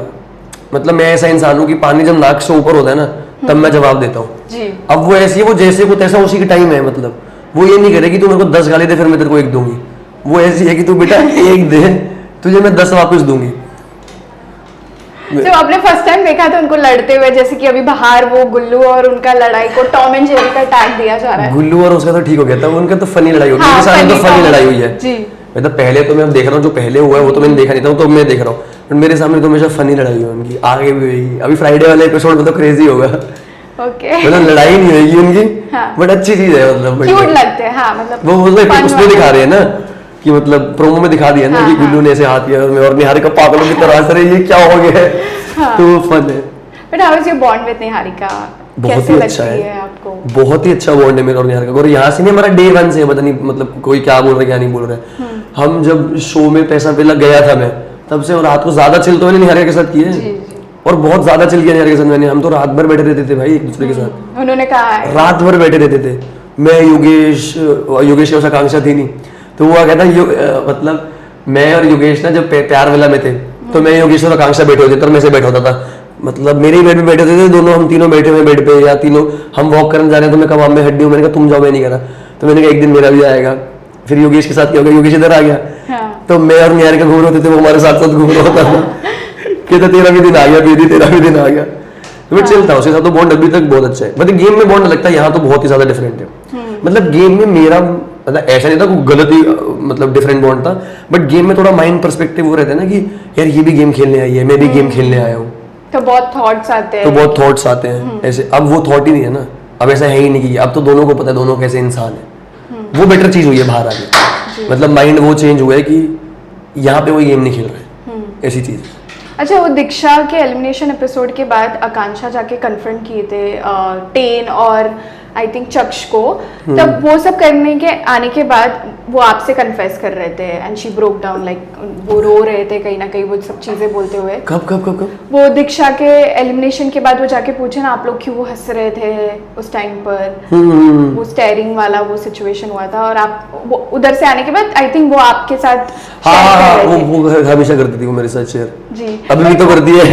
मतलब मैं ऐसा इंसान हूँ कि पानी जब नाक से ऊपर होता है ना तब मैं जवाब देता हूँ। अब वो ऐसी है, वो जैसे को तैसा उसी का टाइम है, मतलब वो ये नहीं करेगी तू मेरे को 10 गाली दे फिर मैं तेरे को 1 दूंगी, वो ऐसी है कि तू बेटा 1 दे तुझे मैं 10 वापस दूंगी। जब आपने फर्स्ट टाइम देखा था उनको लड़ते हुए, जैसे कि अभी बाहर वो गुल्लू और उनका लड़ाई को टॉम एंड जेरी का टैग दिया जा रहा है, गुल्लू और उसका तो ठीक हो गया था, उनका तो फनी लड़ाई होगी, मेरे साथ तो फनी लड़ाई हुई है जी। मैं तो पहले तो मैं देख रहा हूँ, जो पहले हुआ है वो तो मैंने देखा नहीं था, तो मैं देख रहा हूँ, बट मेरे सामने तो हमेशा फनी लड़ाई हुई उनकी, आगे भी हुई, अभी फ्राइडे वाले एपिसोड में तो क्रेजी होगा। मतलब लड़ाई नहीं होगी उनकी, बट अच्छी चीज है, मतलब क्यूट लगते हैं, हाँ, मतलब वो उसमें दिखा रहे हैं ना कि मतलब प्रोमो में दिखा दिया ना कि गुल्लू ने ऐसे हाथ किया और निहारिका पागलों की तरह हंस रही है, क्या हो गया है, तो वो फन है। But how is your bond with Niharika? बहुत ही अच्छा है आपको, बहुत ही अच्छा बॉन्ड है मेरा और निहारिका, और यहाँ से नहीं, हमारा डे 1 से, पता नहीं मतलब कोई क्या बोल रहा है क्या नहीं बोल रहा है। हम जब शो में पैसा वेला गया था मैं, तब से रात को ज्यादा चिल तो मैंने निहारिका के साथ किए, और बहुत ज्यादा चिल किया निहारिका के साथ मैंने, हम तो रात भर बैठे रहते थे भाई एक दूसरे के साथ, उन्होंने कहा रात भर बैठे रहते थे। मैं योगेश की उस आकांक्षा थी नहीं, तो वो कहता मतलब मैं और योगेश ना जब प्यार वेला में थे तो मैं योगेश और आकांक्षा बैठे होते थे और मैं से बैठा होता था, मतलब मेरे ही बेड पे बैठे थे दोनों, हम तीनों बैठे हुए बेड पे, या तीनों हम वॉक करने जा रहे हैं तो मैं कबाब में हड्डी हूँ, मैंने कहा तुम जाओ, मैं नहीं करा। तो मैंने कहा एक दिन मेरा भी आएगा। फिर योगेश के साथ क्या हो गया, योगेश इधर आ गया। हाँ। तो मैं और निहारिका घूम रहे थे, वो हमारे साथ साथ घूम रहा होता था। कहता तेरा भी दिन आ गया दीदी, तेरा भी दिन आ गया। तो मैं चिल था उसके साथ, तो बॉन्ड अभी तक बहुत अच्छा है। मतलब गेम में बॉन्ड लगता है, यहाँ तो बहुत ही ज्यादा डिफरेंट है। मतलब गेम में मेरा मतलब ऐसा नहीं था कोई गलत ही मतलब डिफरेंट बॉन्ड था, बट गेम में थोड़ा माइंड पर्सपेक्टिव वो रहता है ना कि यार ये भी गेम खेलने आई है, मैं भी गेम खेलने आया हूँ, तो बहुत थॉट्स आते हैं। तो बहुत थॉट्स आते हैं ऐसे। अब वो थॉट ही नहीं है ना, अब ऐसा है ही नहीं कि अब तो दोनों को पता है दोनों कैसे इंसान है। वो बेटर चीज हुई है बाहर आके, मतलब माइंड वो चेंज हुआ है कि यहाँ पे कोई गेम नहीं खेल रहा है, ऐसी चीज। अच्छा, वो दीक्षा के एलिमिनेशन एपिसोड के बाद आकांक्षा जाके कन्फ्रंट किए थे टेन और आई थिंक चक्ष को, तब वो सब करने के आने के बाद वो आपसे कन्फेस कर रहे थे and she broke down, like वो रो रहे थे कहीं ना कहीं वो सब चीजें बोलते हुए। कब कब कब कब वो दीक्षा के एलिमिनेशन के बाद वो जाके पूछे ना आप लोग क्यों हंस रहे थे उस टाइम पर, वो स्टेयरिंग वाला वो सिचुएशन हुआ था और आप वो उधर से आने के बाद आई थिंक वो आपके साथ share कर रहे थे। वो हमेशा करती थी वो मेरे साथ शेयर, जी अभी भी तो करती है।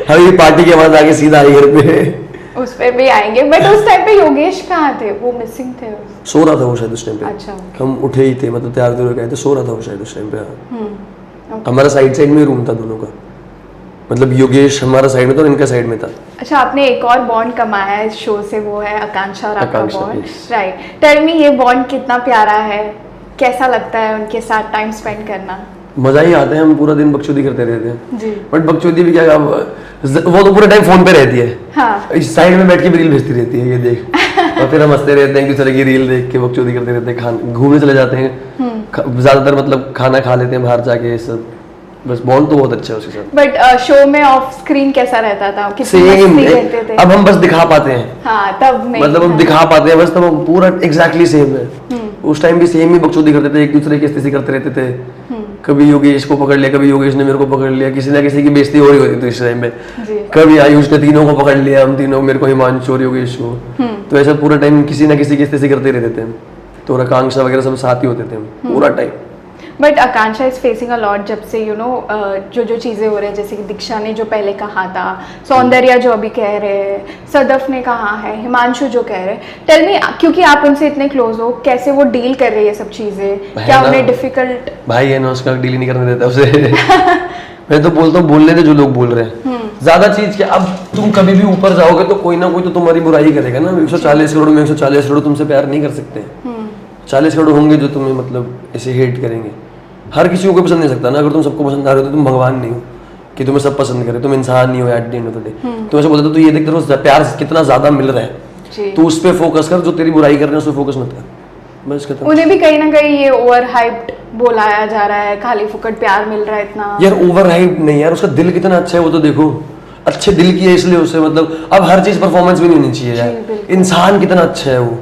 अभी पार्टी के बाद आके सीधा आई घर पे। उस पे भी आएंगे, बट उस टाइम पे योगेश कहाँ थे, वो मिसिंग थे। सो रहा था वो शायद उस टाइम पे। अच्छा। हम उठे ही थे, मतलब तैयार थे गए थे, सो रहा था वो शायद उस टाइम पे। okay. हमारा साइड साइड में ही रूम था दोनों का, मतलब योगेश हमारा साइड में था और इनका साइड में था। अच्छा, आपने एक और बॉन्ड कमाया है इस शो से, वो है आकांक्षा और आपका आकांक्षा, bond, yes. Right. Tell me, ये बॉन्ड कितना प्यारा है, कैसा लगता है उनके साथ टाइम स्पेंड करना? मजा ही आता है, हम पूरा दिन बकचोदी करते रहते हैं। जी। बट बकचोदी भी क्या, वो तो पूरे टाइम फोन पे रहती है। हाँ। इस साइड में बैठ के भी रील भेजती रहती है, ये देख। और फिर हम हंसते रहते हैं, एक दूसरे की रील देख के बकचोदी करते रहते हैं, घूमने चले जाते हैं, ज्यादातर मतलब खाना खा लेते हैं बाहर जाके, सब। बस बॉन्ड तो बहुत अच्छा है उसके साथ। बट शो में ऑफ स्क्रीन कैसा रहता था, कितनी सेम, मस्ती करते थे? अब हम बस दिखा पाते हैं। हाँ, तब नहीं, मतलब हम दिखा पाते हैं बस, तब हम पूरा एग्जैक्टली सेम है। उस टाइम भी सेम ही बकचोदी करते थे, एक दूसरे की स्थिति करते रहते थे। कभी योगेश को पकड़ लिया, कभी योगेश ने मेरे को पकड़ लिया, किसी ना किसी की बेइज्जती हो रही होती थी इस टाइम पे। कभी आयुष ने तीनों को पकड़ लिया, हम तीनों, मेरे को, हिमांशु और योगेश को। तो ऐसा पूरा टाइम किसी ना किसी की स्थिति करते रहते थे। तो आकांक्षा वगैरह सब साथ ही होते थे हम पूरा time. But Akanksha is facing a lot जब से यू नो जो चीजें हो रही है, जैसे कि दीक्षा ने जो पहले कहा था, सौंदर्या जो अभी कह रहे हैं, सदफ ने कहा है, हिमांशु जो कह रहे हैं। टेल मी, क्योंकि आप उनसे इतने क्लोज हो, कैसे वो डील कर रही है सब चीजें? क्या उन्हें डिफिकल्ट? भाई है ना, उसका डील नहीं करने देता उसे। मैं तो बोलता हूँ बोलने दे जो लोग बोल रहे हैं, ज्यादा चीज क्या। अब तुम कभी भी ऊपर जाओगे तो कोई ना कोई तो तुम्हारी बुराई करेगा ना। 140 करोड़ में 140 करोड़ तुमसे प्यार नहीं कर सकते। 40 करोड़ होंगे जो तुम्हें मतलब ऐसे हेट करेंगे। हर किसी को पसंद नहीं सकता ना। अगर तुम सबको पसंद आ रहे हो तो तुम भगवान नहीं हो कि तुम्हें सब पसंद करे, तुम इंसान नहीं हो at the end of the day. तुम ऐसे बोलते हो तो ये देख तेरे को प्यार कितना ज्यादा मिल रहा है, तो उस पर फोकस कर, जो तेरी बुराई कर रहे हैं उस पर फोकस मत कर, बस खत्म। उन्हें भी कहीं ना कहीं ये ओवर हाइप्ड बोलाया जा रहा है, खाली फुकट प्यार मिल रहा है इतना। यार ओवर हाइप नहीं यार, उसका दिल कितना अच्छा है वो तो देखो। अच्छे दिल की है इसलिए उसे मतलब अब हर चीज परफॉर्मेंस भी नहीं होनी चाहिए यार। इंसान कितना अच्छा है वो,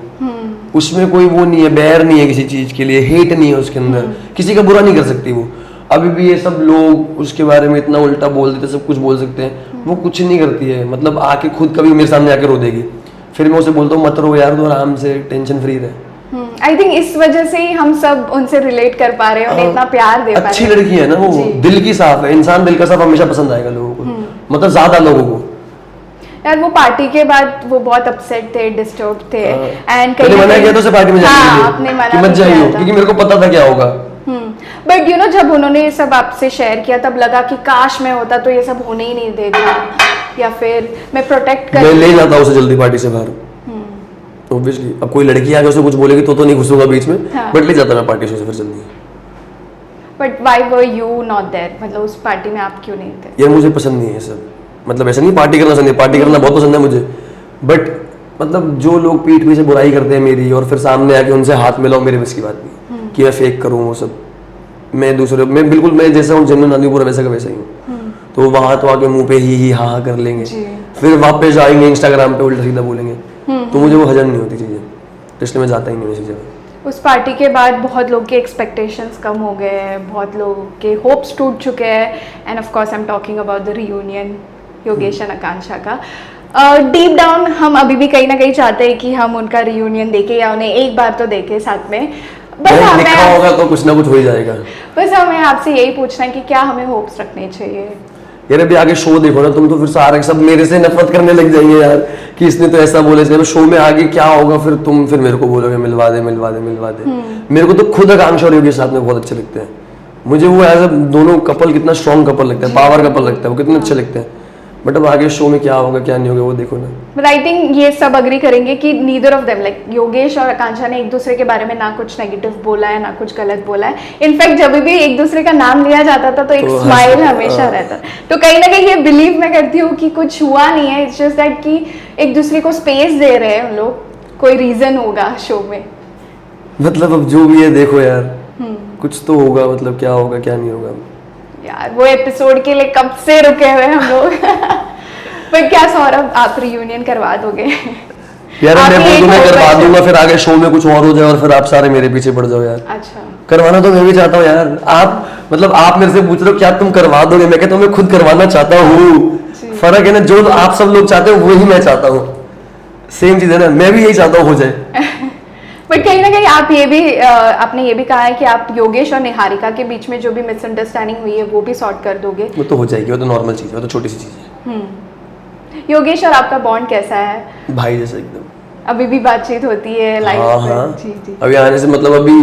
उसमें कोई वो नहीं है, बैर नहीं है किसी चीज के लिए, हेट नहीं है उसके अंदर, किसी का बुरा नहीं कर सकती वो। अभी भी ये सब लोग उसके बारे में इतना उल्टा बोल देते, सब कुछ बोल सकते हैं, वो कुछ नहीं करती है। मतलब आके खुद कभी मेरे सामने आके रो देगी, फिर मैं उसे बोलता हूँ मत रो यार, तो आराम से टेंशन फ्री रहे। आई थिंक इस वजह से ही हम सब उनसे रिलेट कर पा रहे हैं, उन्हें इतना प्यार दे पा रहे हैं। अच्छी लड़की है ना वो, दिल की साफ है, इंसान दिल का साफ हमेशा पसंद आएगा लोगों को, मतलब ज्यादा लोगों को। यार वो पार्टी के बाद वो बहुत अपसेट थे, डिस्टर्ब थे, एंड कहीं मना किया तो उसे पार्टी में जाने के लिए, आपने मना कि मत जाइए, क्योंकि मेरे को पता था क्या होगा। बट यू नो जब उन्होंने ये सब आपसे शेयर किया तब लगा कि काश मैं होता तो ये सब होने ही नहीं देता, या फिर मैं प्रोटेक्ट कर, मैं ले जाता उसे जल्दी पार्टी से बाहर। ऑब्वियसली अब कोई लड़की आके उसे कुछ बोलेगी तो नहीं घुसूंगा बीच में, बट ले जाता मैं पार्टी से फिर जल्दी। But why were you not there, मतलब उस पार्टी में आप क्यों नहीं थे? यार मुझे पसंद नहीं है सब, मतलब ऐसा नहीं पार्टी करना पसंद है, पार्टी करना बहुत पसंद है मुझे, बट मतलब जो लोग पीठ पीछे बुराई करते हैं मेरी और फिर सामने आके उनसे हाथ मिलाओ, मेरे बस की बात नहीं कि मैं फेक करूँ वो सब। मैं दूसरे, मैं बिल्कुल मैं जैसा हूँ जेन्युइन आदमी पूरा वैसा का वैसा ही हूँ। तो वहां तो आके मुंह पे ही हाँ कर लेंगे, फिर वापस आएंगे इंस्टाग्राम पे उल्टा सीधा बोलेंगे, तो मुझे वो हजम नहीं होती चीजें, इसलिए मैं जाता ही नहीं ऐसी जगह। उस पार्टी के बाद बहुत लोग के एक्सपेक्टेशंस कम हो गए हैं, बहुत लोगों के होप्स टूट चुके हैं, end of course I am talking about the reunion Yogesh और आकांक्षा का। डीप डाउन हम अभी भी कहीं ना कहीं चाहते हैं कि हम उनका रियूनियन देखें या उन्हें एक बार तो देखें साथ में। बस लिखा होगा तो कुछ ना कुछ हो ही जाएगा। बस हमें आपसे यही पूछना है कि क्या हमें होप्स रखने चाहिए? यार अभी आगे शो देखो ना तुम, तो फिर सारे सब मेरे से नफरत करने लग जाएंगे यार कि इसने तो ऐसा बोला, इसने शो में आगे क्या होगा, फिर तुम फिर मेरे को बोलोगे मिलवा दे मिलवा दे मिलवा दे। मेरे को तो खुद आकांक्षा और योगेश साथ में बहुत अच्छे लगते हैं। मुझे वो एज दोनों कपल कितना स्ट्रॉन्ग कपल लगता है, पावर कपल लगता है, वो कितने अच्छे लगते हैं। बट अब आगे शो में क्या होगा क्या नहीं होगा वो देखो ना। बट आई थिंक ये सब अग्री करेंगे कि neither of them, like Yogesh और आकांक्षा ने एक दूसरे के बारे में ना कुछ नेगेटिव बोला है ना कुछ गलत बोला है। इनफैक्ट जब भी एक दूसरे का नाम लिया जाता था तो एक स्माइल हमेशा रहता। तो कहीं ना कहीं ये बिलीव मैं करती हूँ कि कुछ हुआ नहीं है, इट्स जस्ट दैट कि एक दूसरे को स्पेस दे रहे हैं उन लोग, कोई रीजन होगा शो में। मतलब अब जो भी है देखो यार, कुछ तो होगा, मतलब क्या होगा क्या नहीं होगा यार। वो एपिसोड के लिए कब से रुके हुए हम लोग। पर क्या सौरभ आप रियूनियन करवा दोगे? यार मैं करवा दूंगा, फिर आगे शो में कुछ और हो जाए और फिर आप सारे मेरे पीछे पड़ जाओ यार। अच्छा, करवाना तो मैं भी चाहता हूँ यार। आप मतलब आप मेरे से पूछ रहे हो क्या तुम करवा दोगे, मैं कहता हूँ मैं खुद करवाना चाहता हूँ। फर्क है ना, जो आप सब लोग चाहते हो वही मैं चाहता हूँ, सेम चीज है ना, मैं भी यही चाहता हूँ हो जाए। बट कहीं ना कहीं आप ये भी आपने ये भी कहा है कि आप योगेश और निहारिका के बीच में जो भी मिसअंडरस्टैंडिंग हुई है वो भी सॉर्ट कर दोगे। वो तो हो जाएगी, वो तो नॉर्मल चीज है, वो तो छोटी सी चीज है। योगेश और आपका बॉन्ड कैसा है? भाई जैसा एकदम। अभी भी बातचीत होती है लाइव पे? हाँ। जी जी। अभी आने से मतलब अभी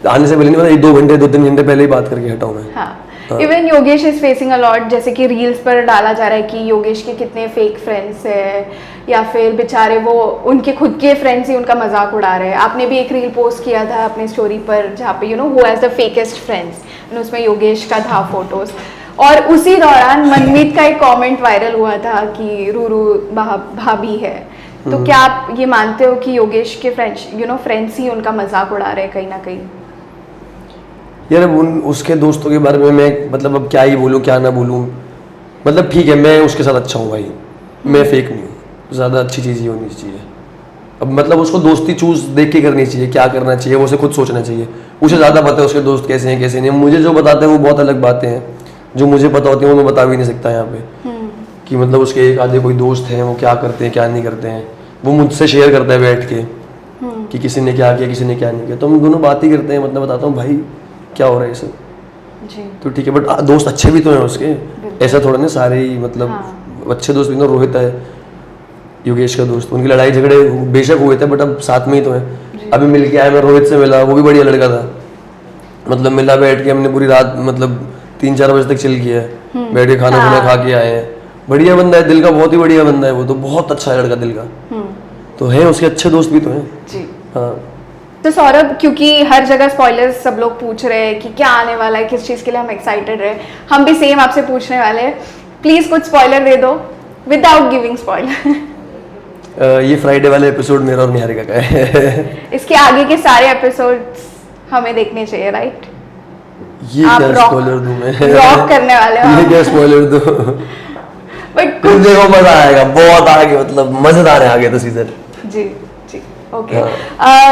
आने से पहले नहीं, मतलब 2 घंटे 2-3 घंटे पहले ही बात करके हटा हूं मैं। हाँ। Even Yogesh is facing a lot, जैसे कि रील्स पर डाला जा रहा है कि योगेश के कितने फेक फ्रेंड्स है, या फिर बेचारे वो उनके खुद के फ्रेंड्स ही उनका मजाक उड़ा रहे हैं। आपने भी एक रील पोस्ट किया था अपने स्टोरी पर जहाँ पे who has the fakest friends, उसमें योगेश का था फोटोज। और उसी दौरान मनमीत का एक कमेंट वायरल हुआ था कि रूरू भाभी है। तो क्या आप ये मानते हो कि योगेश के फ्रेंड्स ही उनका मजाक उड़ा रहे हैं कहीं ना कहीं? यार अब उसके दोस्तों के बारे में मैं मतलब अब क्या ही बोलूँ क्या ना बोलूँ। मतलब ठीक है, मैं उसके साथ अच्छा हूँ भाई, मैं फेक नहीं हूँ, ज़्यादा अच्छी चीज़ ही होनी चाहिए। अब मतलब उसको दोस्ती चूज देख के करनी चाहिए, क्या करना चाहिए वो उसे खुद सोचना चाहिए। उसे ज़्यादा पता है उसके दोस्त कैसे हैं कैसे नहीं। मुझे जो बताते हैं वो बहुत अलग बातें हैं, जो मुझे पता होती है वो मैं बता भी नहीं सकता यहाँ पे कि मतलब उसके एक आधे कोई दोस्त हैं वो क्या करते हैं क्या नहीं करते हैं, वो मुझसे शेयर करता है बैठ के कि किसी ने क्या किया किसी ने क्या नहीं किया। तो हम दोनों बात ही करते हैं, मतलब बताता हूँ भाई क्या हो रहा है ये सब, तो ठीक है। बट दोस्त अच्छे भी तो हैं उसके, ऐसा थोड़ा ना सारे ही मतलब अच्छे दोस्त भी तो। रोहित है योगेश का दोस्त, उनकी लड़ाई झगड़े बेशक हुए थे बट अब साथ में ही तो है। अभी मिल के आया, मैं रोहित से मिला, वो भी बढ़िया लड़का था। मतलब मिला, बैठ के हमने पूरी रात मतलब 3-4 बजे तक चिल किया, बैठ के खाना पीना खा के आए हैं। बढ़िया बंदा है, दिल का बहुत ही बढ़िया बंदा है वो तो, बहुत अच्छा लड़का दिल का। तो है उसके अच्छे दोस्त भी तो हैं जी। हाँ तो सौरभ, क्योंकि हर जगह स्पॉयलर्स सब लोग पूछ रहे हैं कि क्या आने वाला है, किस चीज़ के लिए हम एक्साइटेड रहे, हम भी सेम आपसे पूछने वाले हैं। प्लीज़ कुछ स्पॉइलर दे दो विदाउट गिविंग स्पॉइलर। ये फ्राइडे वाले एपिसोड मेरा और निहारिका का है। इसके आगे के सारे एपिसोड्स हमें देखने चाहिए, राइट? ये क्या स्पॉइलर दूं मैं? रॉक करने वाले हो ये क्या स्पॉइलर दूं? बट कुछ देखो मजा आएगा, बहुत आगे, मतलब मजेदार है आगे तो सीजन। जी जी, okay.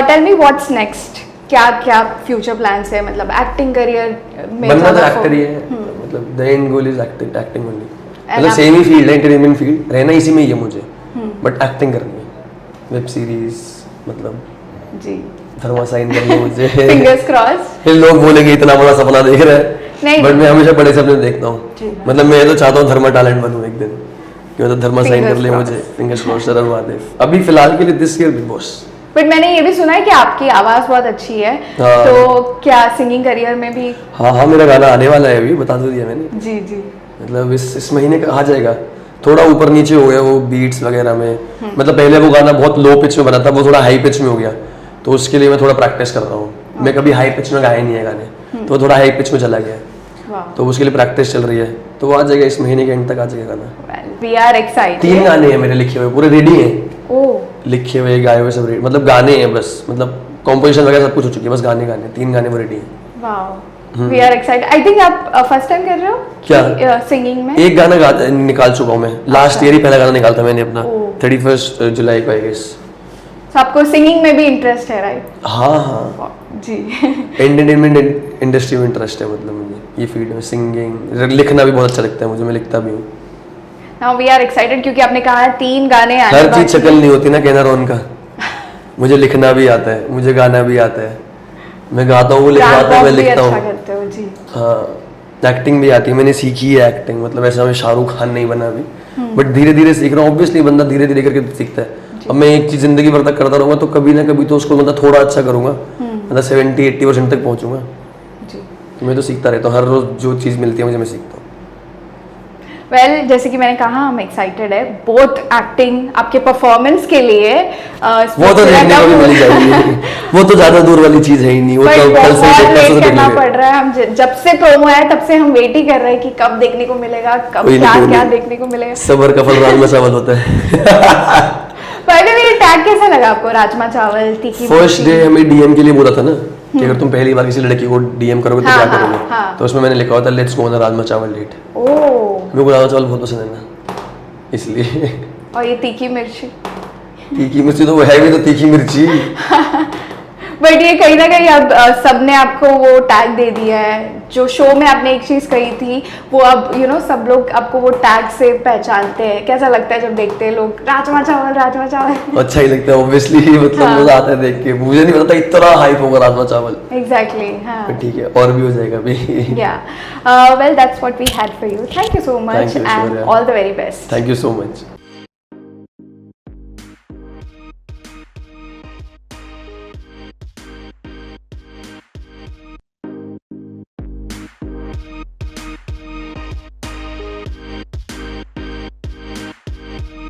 Tell me what's next, क्या क्या फ्यूचर प्लान्स है? मतलब एक्टिंग करियर में बनना तो एक्टर ही है, मतलब the end goal is acting only. मतलब सेम ही फील्ड है, एंटरटेनमेंट फील्ड, रहना इसी में ही है मुझे, बट एक्टिंग करनी है, वेब सीरीज, मतलब जी धर्मा साइन करना मुझे। Fingers cross. लोग बोलेंगे इतना बड़ा सपना देख रहा है, बट मैं हमेशा बड़े सपने देखता हूँ। मतलब मैं तो चाहता हूँ धर्मा टैलेंट बनूं एक दिन, कि मतलब धर्मा साइन कर ले मुझे। Fingers cross. शरण महादेव अभी फिलहाल के लिए this year big boss. But मैंने ये भी सुना है कि आपकी आवाज बहुत अच्छी है, तो क्या सिंगिंग करियर में भी? हाँ, मेरा गाना आने वाला है, अभी बता तो दिया मैंने। जी जी, मतलब इस महीने का आ जाएगा। थोड़ा ऊपर नीचे हो गया वो बीट्स वगैरह में, मतलब पहले वो गाना बहुत लो पिच में बना था, वो थोड़ा हाई पिच में हो गया, तो उसके लिए मैं थोड़ा प्रैक्टिस कर रहा हूँ। मैं कभी हाई पिच में गाया नहीं है गाने, तो थोड़ा हाई पिच में चला गया, तो उसके लिए प्रैक्टिस चल रही है। तो वो आ जाएगा इस महीने के एंड तक आ जाएगा गाना। We are excited. 3 गाने हैं मेरे लिखे हुए, पूरे रेडी हैं, लिखे हुए गाए हुए सब रेडी, मतलब गाने हैं बस, मतलब कॉम्पोजिशन वगैरह सब कुछ हो चुकी है, बस गाने 3 गाने वो रेडी हैं। Wow, we are excited. I think आप फर्स्ट टाइम कर रहे हो क्या सिंगिंग में? एक गाना निकाल चुका हूँ मैं, लास्ट ईयर ही पहला गाना निकाला था मैंने अपना, 31 जुलाई को आई गेस। आपको सिंगिंग में भी इंटरेस्ट है, राइट? हाँ जी। एंटरटेनमेंट इंडस्ट्री में इंटरेस्ट है, मतलब मुझे ये फील्ड में सिंगिंग, लिखना भी बहुत अच्छा लगता है मुझे, मैं लिखता भी हूँ। नाउ वी आर एक्साइटेड क्योंकि आपने कहा 3 गाने आने हर चीज शक्ल नहीं होती ना कहना रोन का। मुझे लिखना भी आता है, मुझे गाना भी आता है, मैं गाता हूँ, लिखवाता हूँ, मैं लिखता हूँ। करते हो जी। हाँ, एक्टिंग भी आती है, मैंने सीखी है एक्टिंग, मतलब ऐसा मैं शाहरुख खान नहीं बना अभी, बट धीरे धीरे सीख रहा हूँ। ऑब्वियसली बंदा धीरे धीरे करके सीखता है। अब मैं एक चीज जिंदगी भर तक करता रहूंगा तो कभी ना कभी तो उसको मतलब थोड़ा अच्छा करूंगा, मतलब 70-80% तक पहुंचूंगा। जी मैं तो सीखता रहता हूँ, हर रोज जो चीज मिलती है मुझे मैं सीखता हूँ। वेल जैसे कि मैंने कहा हम एक्साइटेड है बोथ एक्टिंग आपके परफॉर्मेंस के लिए। वो तो देखने को भी मिल जाएगी वो तो ज्यादा दूर वाली चीज है ही नहीं, वो तो कल से बहुत परसों वेट से करना देख पड़ रहा है। हम जब से प्रोमो आया तब से हम वेट ही कर रहे हैं कि कब देखने को मिलेगा, कब क्या क्या देखने को मिलेगा। सबर का फल राजमा चावल होता है। पहले भी टैग कैसा लगा आपको, राजमा चावल तीखी? फर्स्ट डे हमें डीएम के लिए बोला था ना कि अगर तुम पहली बार किसी लड़की को डीएम करोगे तो क्या करोगे, तो उसमें मैंने लिखा हुआ था लेट्स गो ऑन राजमा चावल डेट। मेरे को राजमा चावल बहुत पसंद है ना, इसलिए। और ये तीखी मिर्ची? तीखी मिर्ची तो वो है भी तो तीखी मिर्ची। बट ये कहीं ना कहीं अब सबने आपको वो टैग दे दिया है। जो शो में आपने एक चीज कही थी वो अब सब लोग आपको वो टैग से पहचानते हैं। कैसा लगता है जब देखते हैं लोग राजमा चावल राजमा चावल? अच्छा ही लगता है ऑब्वियसली, मतलब मजा आता है देख के। मुझे नहीं पता इतना हाइप होगा राजमा चावल। एग्जैक्टली हाँ ठीक है, और भी हो जाएगा अभी। Yeah well that's what we had for you. Thank you so much and all the very best. Thank you so much.